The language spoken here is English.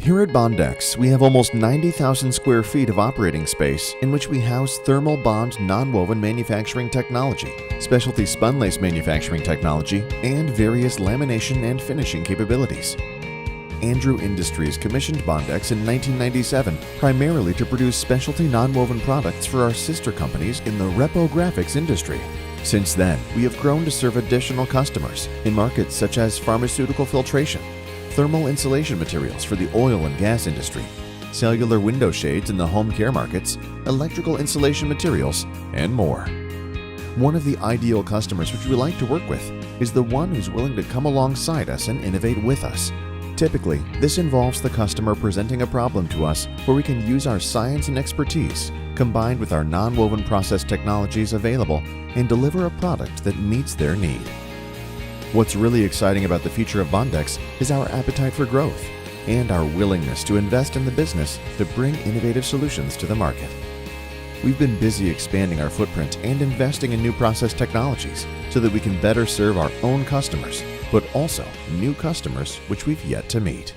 Here at Bondex, we have almost 90,000 square feet of operating space in which we house thermal bond nonwoven manufacturing technology, specialty spunlace manufacturing technology, and various lamination and finishing capabilities. Andrew Industries commissioned Bondex in 1997 primarily to produce specialty nonwoven products for our sister companies in the reprographics industry. Since then, we have grown to serve additional customers in markets such as pharmaceutical filtration, thermal insulation materials for the oil and gas industry, cellular window shades in the home care markets, electrical insulation materials, and more. One of the ideal customers which we like to work with is the one who's willing to come alongside us and innovate with us. Typically, this involves the customer presenting a problem to us where we can use our science and expertise combined with our nonwoven process technologies available and deliver a product that meets their need. What's really exciting about the future of Bondex is our appetite for growth and our willingness to invest in the business to bring innovative solutions to the market. We've been busy expanding our footprint and investing in new process technologies so that we can better serve our own customers, but also new customers which we've yet to meet.